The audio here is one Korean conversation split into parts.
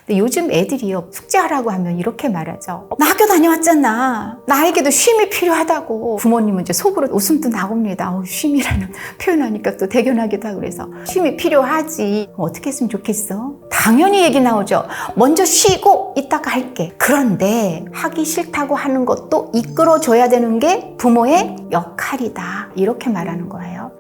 근데 요즘 애들이요, 숙제하라고 하면 이렇게 말하죠. 나 학교 다녀왔잖아. 나에게도 쉼이 필요하다고. 부모님은 이제 속으로 웃음도 나옵니다. 쉼이라는 표현하니까 또 대견하기도 하고 그래서 쉼이 필요하지. 어떻게 했으면 좋겠어? 당연히 얘기 나오죠. 먼저 쉬고 이따가 할게. 그런데 하기 싫다고 하는 것도 이끌어줘야 되는 게 부모의 역할이다. 이렇게 말하는 거예요.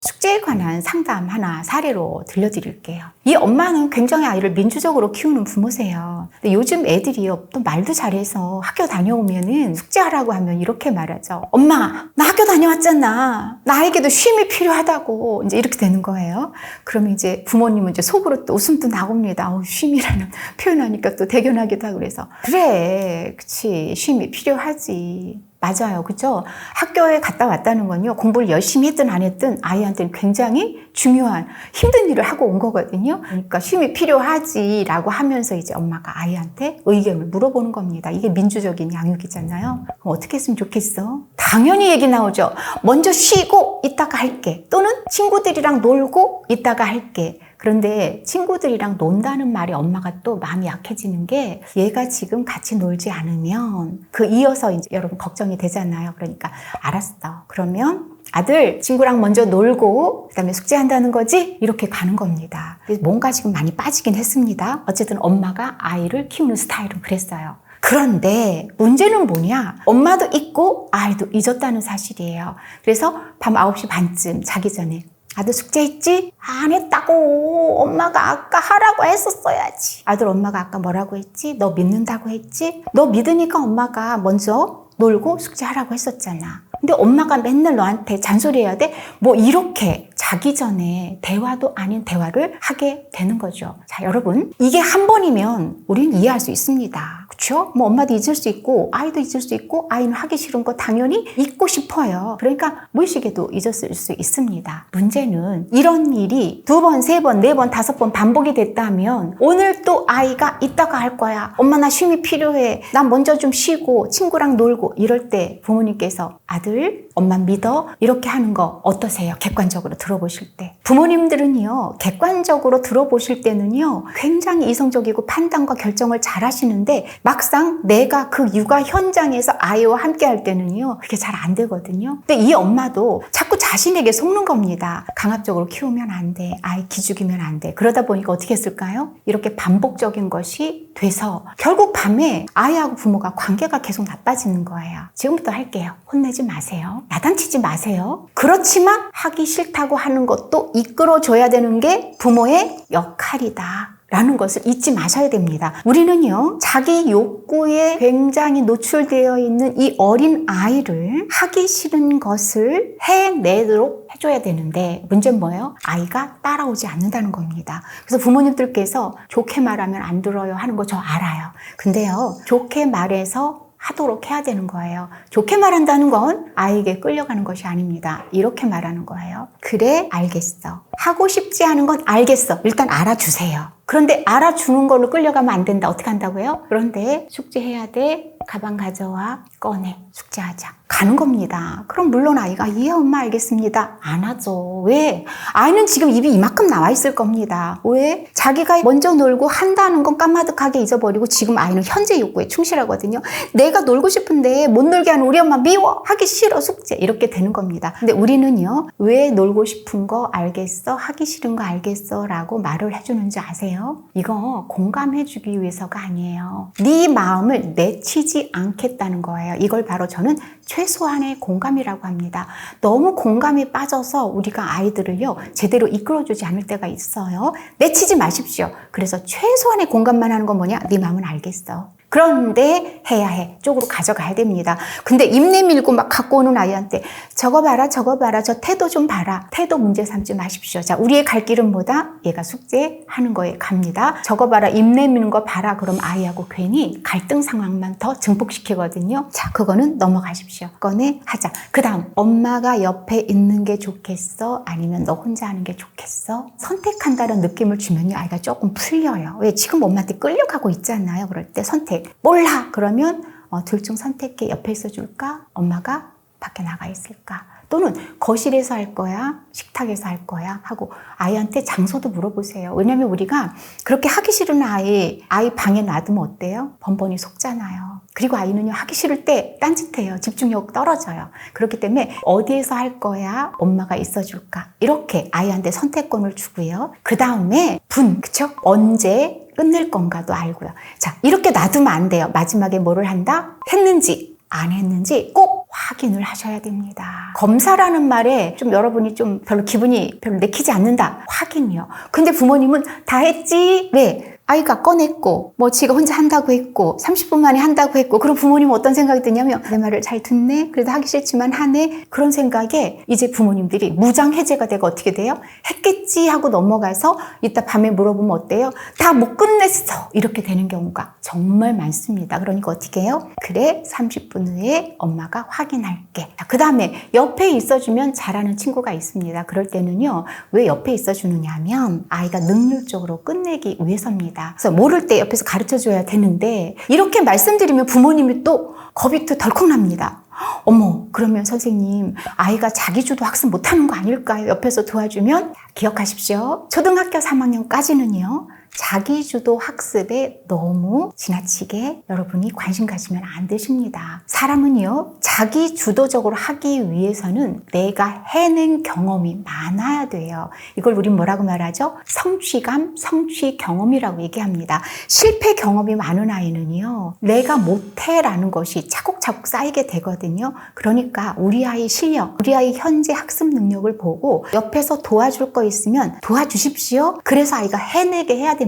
숙제에 관한 상담 하나 사례로 들려드릴게요. 이 엄마는 굉장히 아이를 민주적으로 키우는 부모세요. 근데 요즘 애들이요, 또 말도 잘해서 학교 다녀오면은 숙제하라고 하면 이렇게 말하죠. 엄마, 나 학교 다녀왔잖아. 나에게도 쉼이 필요하다고. 이제 이렇게 되는 거예요. 그러면 이제 부모님은 이제 속으로 또 웃음도 나옵니다. 쉼이라는 표현하니까 또 대견하기도 하고 그래서 그래, 그치, 쉼이 필요하지. 맞아요. 그죠? 학교에 갔다 왔다는 건요, 공부를 열심히 했든 안 했든 아이한테는 굉장히 중요한 힘든 일을 하고 온 거거든요. 그러니까 쉼이 필요하지라고 하면서 이제 엄마가 아이한테 의견을 물어보는 겁니다. 이게 민주적인 양육이잖아요. 그럼 어떻게 했으면 좋겠어? 당연히 얘기 나오죠. 먼저 쉬고 이따가 할게. 또는 친구들이랑 놀고 이따가 할게. 그런데 친구들이랑 논다는 말이 엄마가 또 마음이 약해지는 게 얘가 지금 같이 놀지 않으면 이어서 이제 여러분 걱정이 되잖아요. 그러니까 알았어. 그러면 아들 친구랑 먼저 놀고 그다음에 숙제한다는 거지? 이렇게 가는 겁니다. 뭔가 지금 많이 빠지긴 했습니다. 어쨌든 엄마가 아이를 키우는 스타일은 그랬어요. 그런데 문제는 뭐냐? 엄마도 잊고 아이도 잊었다는 사실이에요. 그래서 밤 9시 반쯤 자기 전에 아들 숙제했지? 안 했다고. 엄마가 아까 하라고 했었어야지. 아들 엄마가 아까 뭐라고 했지? 너 믿는다고 했지? 너 믿으니까 엄마가 먼저 놀고 숙제하라고 했었잖아. 근데 엄마가 맨날 너한테 잔소리해야 돼? 뭐 이렇게 자기 전에 대화도 아닌 대화를 하게 되는 거죠. 자, 여러분, 이게 한 번이면 우리는 이해할 수 있습니다. 그렇죠? 뭐 엄마도 잊을 수 있고 아이도 잊을 수 있고 아이는 하기 싫은 거 당연히 잊고 싶어요. 그러니까 무의식에도 잊었을 수 있습니다. 문제는 이런 일이 2번, 3번, 4번, 5번 반복이 됐다면 오늘 또 아이가 이따가 할 거야. 엄마 나 쉼이 필요해. 난 먼저 좀 쉬고 친구랑 놀고 이럴 때 부모님께서 아들, 엄마 믿어? 이렇게 하는 거 어떠세요? 객관적으로 들어보실 때. 부모님들은요, 객관적으로 들어보실 때는요, 굉장히 이성적이고 판단과 결정을 잘 하시는데 막상 내가 그 육아 현장에서 아이와 함께 할 때는요, 그게 잘 안 되거든요. 근데 이 엄마도 자꾸 자신에게 속는 겁니다. 강압적으로 키우면 안 돼. 아이 기죽이면 안 돼. 그러다 보니까 어떻게 했을까요? 이렇게 반복적인 것이 돼서 결국 밤에 아이하고 부모가 관계가 계속 나빠지는 거예요. 지금부터 할게요. 혼내지 마세요. 야단치지 마세요. 그렇지만 하기 싫다고 하는 것도 이끌어줘야 되는 게 부모의 역할이다. 라는 것을 잊지 마셔야 됩니다. 우리는요, 자기 욕구에 굉장히 노출되어 있는 이 어린 아이를 하기 싫은 것을 해내도록 해줘야 되는데 문제는 뭐예요? 아이가 따라오지 않는다는 겁니다. 그래서 부모님들께서 좋게 말하면 안 들어요 하는 거 저 알아요. 근데요, 좋게 말해서 하도록 해야 되는 거예요. 좋게 말한다는 건 아이에게 끌려가는 것이 아닙니다. 이렇게 말하는 거예요. 그래, 알겠어. 하고 싶지 않은 건 알겠어. 일단 알아주세요. 그런데 알아주는 걸로 끌려가면 안 된다. 어떻게 한다고요? 그런데 숙제해야 돼. 가방 가져와. 꺼내. 숙제하자. 가는 겁니다. 그럼 물론 아이가 예 엄마 알겠습니다. 안 하죠. 왜? 아이는 지금 입이 이만큼 나와 있을 겁니다. 왜? 자기가 먼저 놀고 한다는 건 까마득하게 잊어버리고 지금 아이는 현재 욕구에 충실하거든요. 내가 놀고 싶은데 못 놀게 하는 우리 엄마 미워. 하기 싫어. 숙제. 이렇게 되는 겁니다. 근데 우리는요. 왜 놀고 싶은 거 알겠어? 하기 싫은 거 알겠어? 라고 말을 해주는지 아세요? 이거 공감해주기 위해서가 아니에요. 네 마음을 내치지 않겠다는 거예요. 이걸 바로 저는 최소한의 공감이라고 합니다. 너무 공감이 빠져서 우리가 아이들을요, 제대로 이끌어주지 않을 때가 있어요. 내치지 마십시오. 그래서 최소한의 공감만 하는 건 뭐냐? 네 마음은 알겠어. 그런데 해야 해. 쪽으로 가져가야 됩니다. 근데 입 내밀고 막 갖고 오는 아이한테 저거 봐라, 저거 봐라, 저 태도 좀 봐라. 태도 문제 삼지 마십시오. 자, 우리의 갈 길은 뭐다? 얘가 숙제하는 거에 갑니다. 저거 봐라, 입 내미는 거 봐라. 그럼 아이하고 괜히 갈등 상황만 더 증폭시키거든요. 자, 그거는 넘어가십시오. 꺼내 하자. 그 다음, 엄마가 옆에 있는 게 좋겠어? 아니면 너 혼자 하는 게 좋겠어? 선택한다는 느낌을 주면요, 아이가 조금 풀려요. 왜? 지금 엄마한테 끌려가고 있잖아요. 그럴 때 선택. 몰라. 그러면 둘 중 선택해. 옆에 있어 줄까? 엄마가 밖에 나가 있을까? 또는 거실에서 할 거야? 식탁에서 할 거야? 하고 아이한테 장소도 물어보세요. 왜냐면 우리가 그렇게 하기 싫은 아이 방에 놔두면 어때요? 번번이 속잖아요. 그리고 아이는요, 하기 싫을 때 딴짓해요. 집중력 떨어져요. 그렇기 때문에 어디에서 할 거야? 엄마가 있어줄까? 이렇게 아이한테 선택권을 주고요. 그 다음에 그쵸? 언제 끝낼 건가도 알고요. 자, 이렇게 놔두면 안 돼요. 마지막에 뭐를 한다? 했는지 안 했는지 꼭 확인을 하셔야 됩니다. 검사라는 말에 좀 여러분이 좀 기분이 별로 내키지 않는다. 확인이요. 근데 부모님은 다 했지? 왜? 아이가 꺼냈고, 지가 혼자 한다고 했고, 30분 만에 한다고 했고, 그럼 부모님은 어떤 생각이 드냐면, 내 말을 잘 듣네? 그래도 하기 싫지만 하네? 그런 생각에 이제 부모님들이 무장해제가 되고 어떻게 돼요? 했겠지 하고 넘어가서 이따 밤에 물어보면 어때요? 다 못 끝냈어! 이렇게 되는 경우가 정말 많습니다. 그러니까 어떻게 해요? 그래, 30분 후에 엄마가 확인할게. 그 다음에 옆에 있어주면 잘하는 친구가 있습니다. 그럴 때는요, 왜 옆에 있어주느냐 하면 아이가 능률적으로 끝내기 위해서입니다. 그래서 모를 때 옆에서 가르쳐줘야 되는데 이렇게 말씀드리면 부모님이 또 겁이 또 덜컥 납니다. 어머, 그러면 선생님 아이가 자기주도 학습 못하는 거 아닐까요? 옆에서 도와주면 기억하십시오. 초등학교 3학년까지는요. 자기주도 학습에 너무 지나치게 여러분이 관심 가지면 안 되십니다. 사람은요, 자기주도적으로 하기 위해서는 내가 해낸 경험이 많아야 돼요. 이걸 우린 뭐라고 말하죠? 성취감, 성취 경험이라고 얘기합니다. 실패 경험이 많은 아이는요, 내가 못해라는 것이 차곡차곡 쌓이게 되거든요. 그러니까 우리 아이 실력, 우리 아이 현재 학습 능력을 보고 옆에서 도와줄 거 있으면 도와주십시오. 그래서 아이가 해내게 해야 됩니다.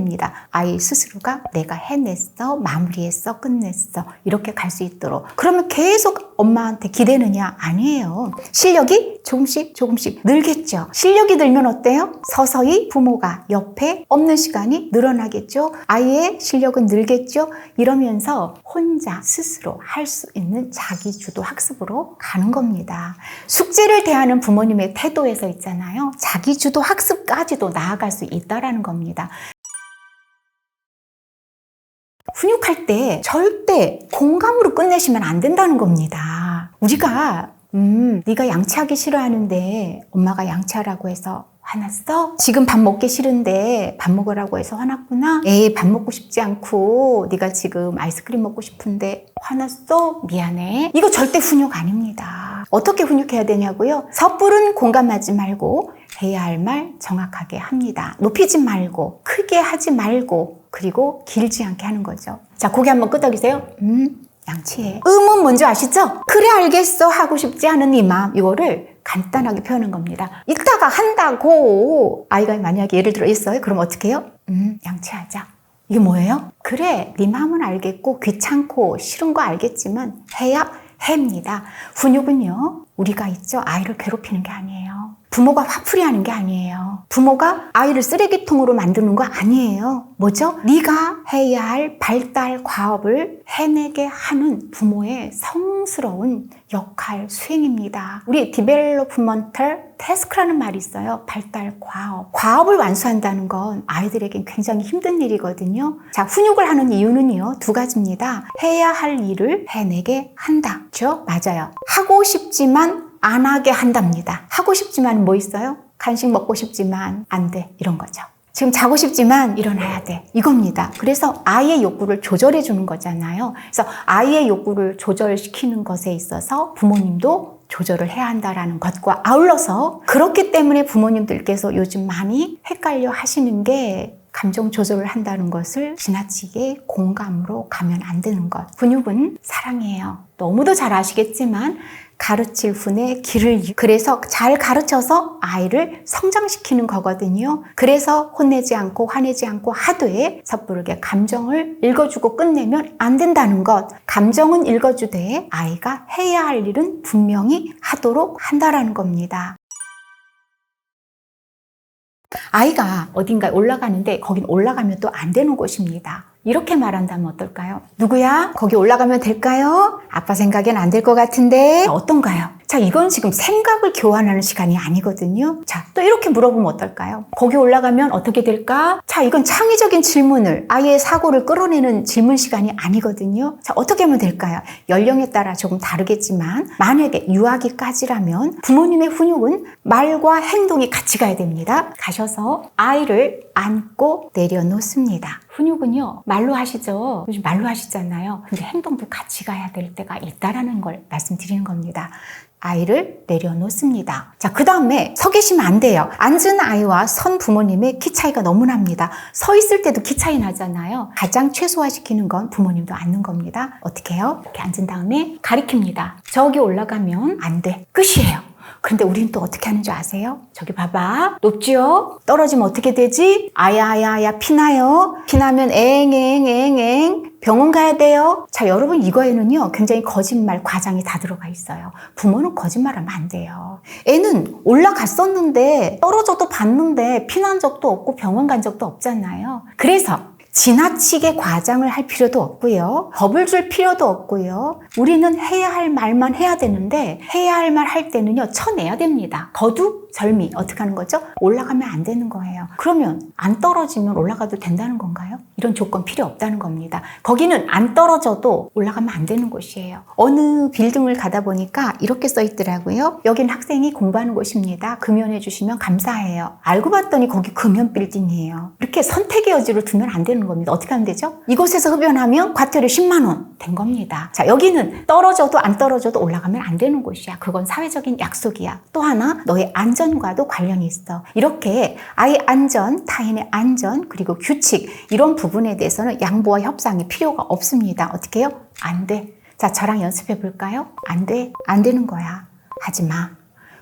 아이 스스로가 내가 해냈어, 마무리했어, 끝냈어 이렇게 갈 수 있도록. 그러면 계속 엄마한테 기대느냐? 아니에요. 실력이 조금씩 늘겠죠. 실력이 늘면 어때요? 서서히 부모가 옆에 없는 시간이 늘어나겠죠. 아이의 실력은 늘겠죠. 이러면서 혼자 스스로 할 수 있는 자기주도 학습으로 가는 겁니다. 숙제를 대하는 부모님의 태도에서 있잖아요. 자기주도 학습까지도 나아갈 수 있다는 겁니다. 훈육할 때 절대 공감으로 끝내시면 안 된다는 겁니다. 우리가 네가 양치하기 싫어하는데 엄마가 양치하라고 해서 화났어? 지금 밥 먹기 싫은데 밥 먹으라고 해서 화났구나? 에이, 밥 먹고 싶지 않고 네가 지금 아이스크림 먹고 싶은데 화났어? 미안해. 이거 절대 훈육 아닙니다. 어떻게 훈육해야 되냐고요? 섣부른 공감하지 말고 해야 할 말 정확하게 합니다. 높이지 말고 크게 하지 말고 그리고 길지 않게 하는 거죠. 자, 고개 한번 끄덕이세요. 양치해. 음은 뭔지 아시죠? 그래 알겠어 하고 싶지 않은 이 마음, 이거를 간단하게 표현한 겁니다. 이따가 한다고 아이가 만약에 예를 들어 있어요. 그럼 어떻게 해요? 양치하자. 이게 뭐예요? 그래, 네 마음은 알겠고 귀찮고 싫은 거 알겠지만 해야 해입니다. 훈육은요, 우리가 있죠, 아이를 괴롭히는 게 아니에요. 부모가 화풀이 하는 게 아니에요. 부모가 아이를 쓰레기통으로 만드는 거 아니에요. 뭐죠? 네가 해야 할 발달 과업을 해내게 하는 부모의 성스러운 역할 수행입니다. 우리 디벨로프먼털 태스크라는 말이 있어요. 발달 과업. 과업을 완수한다는 건 아이들에겐 굉장히 힘든 일이거든요. 자, 훈육을 하는 이유는요, 두 가지입니다. 해야 할 일을 해내게 한다. 그렇죠? 맞아요. 하고 싶지만 안 하게 한답니다. 하고 싶지만 뭐 있어요? 간식 먹고 싶지만 안 돼. 이런 거죠. 지금 자고 싶지만 일어나야 돼. 이겁니다. 그래서 아이의 욕구를 조절해 주는 거잖아요. 그래서 아이의 욕구를 조절시키는 것에 있어서 부모님도 조절을 해야 한다는 것과 아울러서, 그렇기 때문에 부모님들께서 요즘 많이 헷갈려 하시는 게 감정 조절을 한다는 것을 지나치게 공감으로 가면 안 되는 것. 훈육은 사랑이에요. 너무도 잘 아시겠지만 가르칠 분의 그래서 잘 가르쳐서 아이를 성장시키는 거거든요. 그래서 혼내지 않고 화내지 않고 하되 섣부르게 감정을 읽어주고 끝내면 안 된다는 것. 감정은 읽어주되 아이가 해야 할 일은 분명히 하도록 한다라는 겁니다. 아이가 어딘가에 올라가는데 거긴 올라가면 또 안 되는 곳입니다. 이렇게 말한다면 어떨까요? 누구야? 거기 올라가면 될까요? 아빠 생각엔 안 될 것 같은데 어떤가요? 자, 이건 지금 생각을 교환하는 시간이 아니거든요. 자, 또 이렇게 물어보면 어떨까요? 거기 올라가면 어떻게 될까? 자, 이건 창의적인 질문을, 아이의 사고를 끌어내는 질문 시간이 아니거든요. 자, 어떻게 하면 될까요? 연령에 따라 조금 다르겠지만 만약에 유아기까지라면 부모님의 훈육은 말과 행동이 같이 가야 됩니다. 가셔서 아이를 안고 내려놓습니다. 훈육은요, 말로 하시죠. 요즘 말로 하시잖아요. 근데 행동도 같이 가야 될 때가 있다라는 걸 말씀드리는 겁니다. 아이를 내려놓습니다. 자, 그 다음에 서 계시면 안 돼요. 앉은 아이와 선 부모님의 키 차이가 너무 납니다. 서 있을 때도 키 차이 나잖아요. 가장 최소화시키는 건 부모님도 앉는 겁니다. 어떻게 해요? 이렇게 앉은 다음에 가리킵니다. 저기 올라가면 안 돼. 끝이에요. 근데 우린 또 어떻게 하는 줄 아세요? 저기 봐봐. 높지요? 떨어지면 어떻게 되지? 아야 피나요? 피나면 엥 병원 가야 돼요. 자, 여러분 이거에는요 굉장히 거짓말 과장이 다 들어가 있어요. 부모는 거짓말하면 안 돼요. 애는 올라갔었는데 떨어져도 봤는데 피난 적도 없고 병원 간 적도 없잖아요. 그래서 지나치게 과장을 할 필요도 없고요. 겁을 줄 필요도 없고요. 우리는 해야 할 말만 해야 되는데 해야 할 말 할 때는요 쳐내야 됩니다. 거두절미 어떻게 하는 거죠? 올라가면 안 되는 거예요. 그러면 안 떨어지면 올라가도 된다는 건가요? 이런 조건 필요 없다는 겁니다. 거기는 안 떨어져도 올라가면 안 되는 곳이에요. 어느 빌딩을 가다 보니까 이렇게 써 있더라고요. 여긴 학생이 공부하는 곳입니다. 금연해 주시면 감사해요. 알고 봤더니 거기 금연 빌딩이에요. 이렇게 선택의 여지를 두면 안 되는 겁니다. 어떻게 하면 되죠? 이곳에서 흡연하면 과태료 10만 원 된 겁니다. 자, 여기는 떨어져도 안 떨어져도 올라가면 안 되는 곳이야. 그건 사회적인 약속이야. 또 하나 너의 안전과도 관련이 있어. 이렇게 아이의 안전, 타인의 안전, 그리고 규칙 이런 부분에 대해서는 양보와 협상이 필요가 없습니다. 어떻게 해요? 안 돼. 자, 저랑 연습해 볼까요? 안 돼. 안 되는 거야. 하지 마.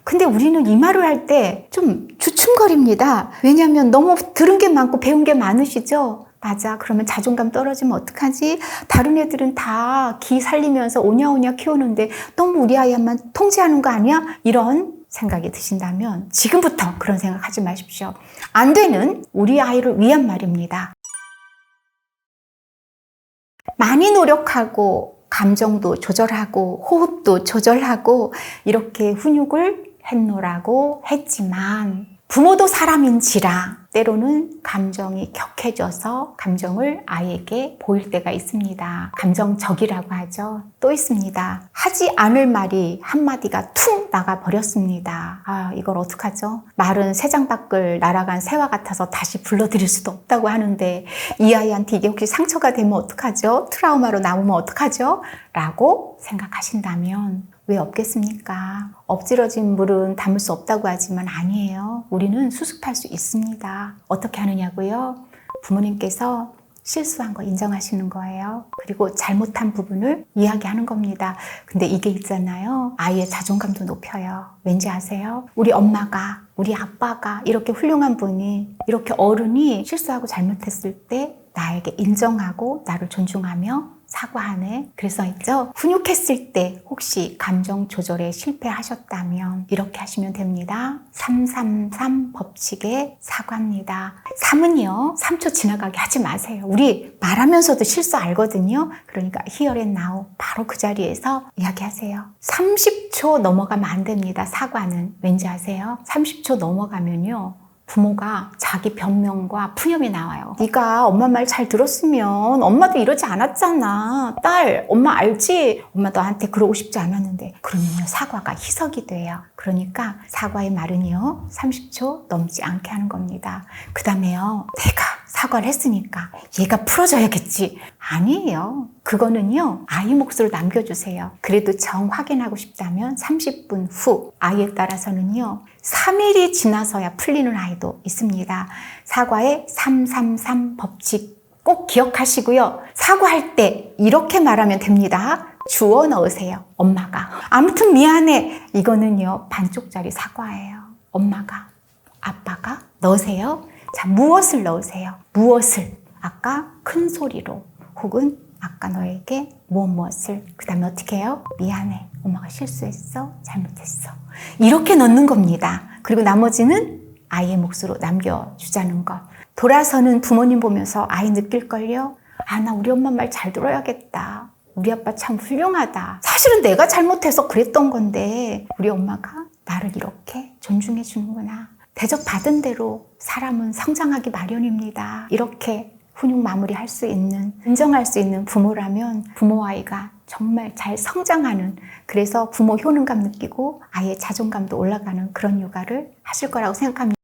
근데 우리는 이 말을 할 때 좀 주춤거립니다. 왜냐하면 너무 들은 게 많고 배운 게 많으시죠? 맞아. 그러면 자존감 떨어지면 어떡하지? 다른 애들은 다 기 살리면서 오냐오냐 키우는데 너무 우리 아이만 통제하는 거 아니야? 이런 생각이 드신다면 지금부터 그런 생각하지 마십시오. 안 되는 우리 아이를 위한 말입니다. 많이 노력하고 감정도 조절하고 호흡도 조절하고 이렇게 훈육을 했노라고 했지만 부모도 사람인지라 때로는 감정이 격해져서 감정을 아이에게 보일 때가 있습니다. 감정적이라고 하죠. 또 있습니다. 하지 않을 말이 한마디가 툭 나가버렸습니다. 아, 이걸 어떡하죠? 말은 새 장 밖을 날아간 새와 같아서 다시 불러들일 수도 없다고 하는데 이 아이한테 이게 혹시 상처가 되면 어떡하죠? 트라우마로 남으면 어떡하죠? 라고 생각하신다면 왜 없겠습니까? 엎질러진 물은 담을 수 없다고 하지만 아니에요. 우리는 수습할 수 있습니다. 어떻게 하느냐고요? 부모님께서 실수한 거 인정하시는 거예요. 그리고 잘못한 부분을 이야기하는 겁니다. 근데 이게 있잖아요. 아이의 자존감도 높여요. 왠지 아세요? 우리 엄마가, 우리 아빠가 이렇게 훌륭한 분이, 이렇게 어른이 실수하고 잘못했을 때 나에게 인정하고 나를 존중하며 사과하네. 그래서 있죠. 훈육했을 때 혹시 감정 조절에 실패하셨다면 이렇게 하시면 됩니다. 333 법칙의 사과입니다. 3은요. 3초 지나가게 하지 마세요. 우리 말하면서도 실수 알거든요. 그러니까 here and now 바로 그 자리에서 이야기하세요. 30초 넘어가면 안 됩니다. 사과는. 왠지 아세요? 30초 넘어가면요. 부모가 자기 변명과 푸념이 나와요. 네가 엄마 말 잘 들었으면 엄마도 이러지 않았잖아. 딸, 엄마 알지? 엄마 너한테 그러고 싶지 않았는데. 그러면요 사과가 희석이 돼요. 그러니까 사과의 말은요 30초 넘지 않게 하는 겁니다. 그 다음에요 내가 사과를 했으니까 얘가 풀어줘야겠지. 아니에요. 그거는요 아이 몫으로 남겨주세요. 그래도 정 확인하고 싶다면 30분 후 아이에 따라서는요 3일이 지나서야 풀리는 아이도 있습니다. 사과의 333 법칙 꼭 기억하시고요. 사과할 때 이렇게 말하면 됩니다. 주어 넣으세요. 엄마가. 아무튼 미안해. 이거는요 반쪽짜리 사과예요. 엄마가, 아빠가 넣으세요. 자, 무엇을 넣으세요? 무엇을? 아까 큰 소리로 혹은 아까 너에게 무엇을 그 다음에 어떻게 해요? 미안해. 엄마가 실수했어. 잘못했어. 이렇게 넣는 겁니다. 그리고 나머지는 아이의 몫으로 남겨주자는 것. 돌아서는 부모님 보면서 아이 느낄걸요? 아, 나 우리 엄마 말 잘 들어야겠다. 우리 아빠 참 훌륭하다. 사실은 내가 잘못해서 그랬던 건데 우리 엄마가 나를 이렇게 존중해 주는구나. 대접받은 대로 사람은 성장하기 마련입니다. 이렇게 훈육 마무리할 수 있는, 인정할 수 있는 부모라면 부모 아이가 정말 잘 성장하는, 그래서 부모 효능감 느끼고 아이의 자존감도 올라가는 그런 육아를 하실 거라고 생각합니다.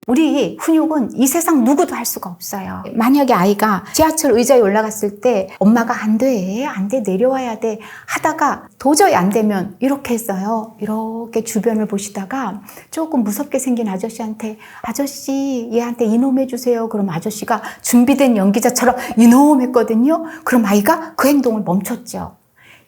우리 훈육은 이 세상 누구도 할 수가 없어요. 만약에 아이가 지하철 의자에 올라갔을 때 엄마가 안 돼, 내려와야 돼 하다가 도저히 안 되면 이렇게 했어요. 이렇게 주변을 보시다가 조금 무섭게 생긴 아저씨한테 아저씨 얘한테 이놈 해주세요. 그럼 아저씨가 준비된 연기자처럼 이놈 했거든요. 그럼 아이가 그 행동을 멈췄죠.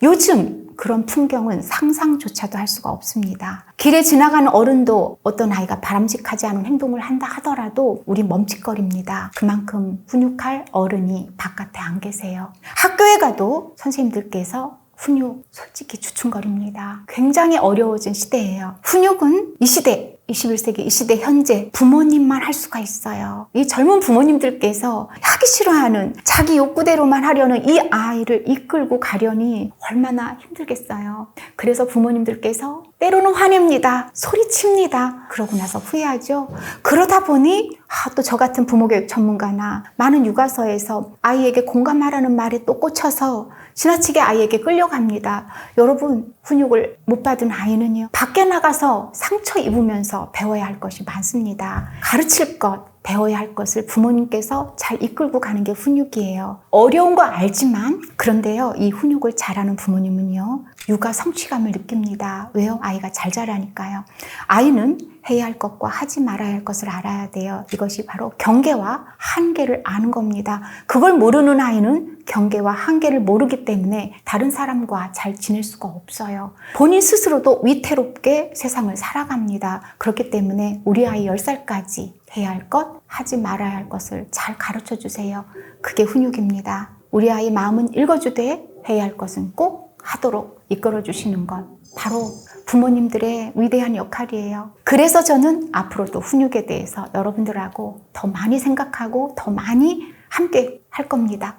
요즘 그런 풍경은 상상조차도 할 수가 없습니다. 길에 지나가는 어른도 어떤 아이가 바람직하지 않은 행동을 한다 하더라도 우리 멈칫거립니다. 그만큼 훈육할 어른이 바깥에 안 계세요. 학교에 가도 선생님들께서 훈육 솔직히 주춤거립니다. 굉장히 어려워진 시대예요. 훈육은 이 시대, 21세기 이 시대 현재 부모님만 할 수가 있어요. 이 젊은 부모님들께서 하기 싫어하는 자기 욕구대로만 하려는 이 아이를 이끌고 가려니 얼마나 힘들겠어요. 그래서 부모님들께서 때로는 화냅니다. 소리칩니다. 그러고 나서 후회하죠. 그러다 보니 또 저 같은 부모교육 전문가나 많은 육아서에서 아이에게 공감하라는 말에 또 꽂혀서 지나치게 아이에게 끌려갑니다. 여러분, 훈육을 못 받은 아이는요, 밖에 나가서 상처 입으면서 배워야 할 것이 많습니다. 가르칠 것, 배워야 할 것을 부모님께서 잘 이끌고 가는 게 훈육이에요. 어려운 거 알지만, 그런데요, 이 훈육을 잘하는 부모님은요, 육아 성취감을 느낍니다. 왜요? 아이가 잘 자라니까요. 아이는 해야 할 것과 하지 말아야 할 것을 알아야 돼요. 이것이 바로 경계와 한계를 아는 겁니다. 그걸 모르는 아이는 경계와 한계를 모르기 때문에 다른 사람과 잘 지낼 수가 없어요. 본인 스스로도 위태롭게 세상을 살아갑니다. 그렇기 때문에 우리 아이 10살까지 해야 할 것, 하지 말아야 할 것을 잘 가르쳐 주세요. 그게 훈육입니다. 우리 아이 마음은 읽어주되 해야 할 것은 꼭 하도록 이끌어 주시는 것, 바로 부모님들의 위대한 역할이에요. 그래서 저는 앞으로도 훈육에 대해서 여러분들하고 더 많이 생각하고 더 많이 함께 할 겁니다.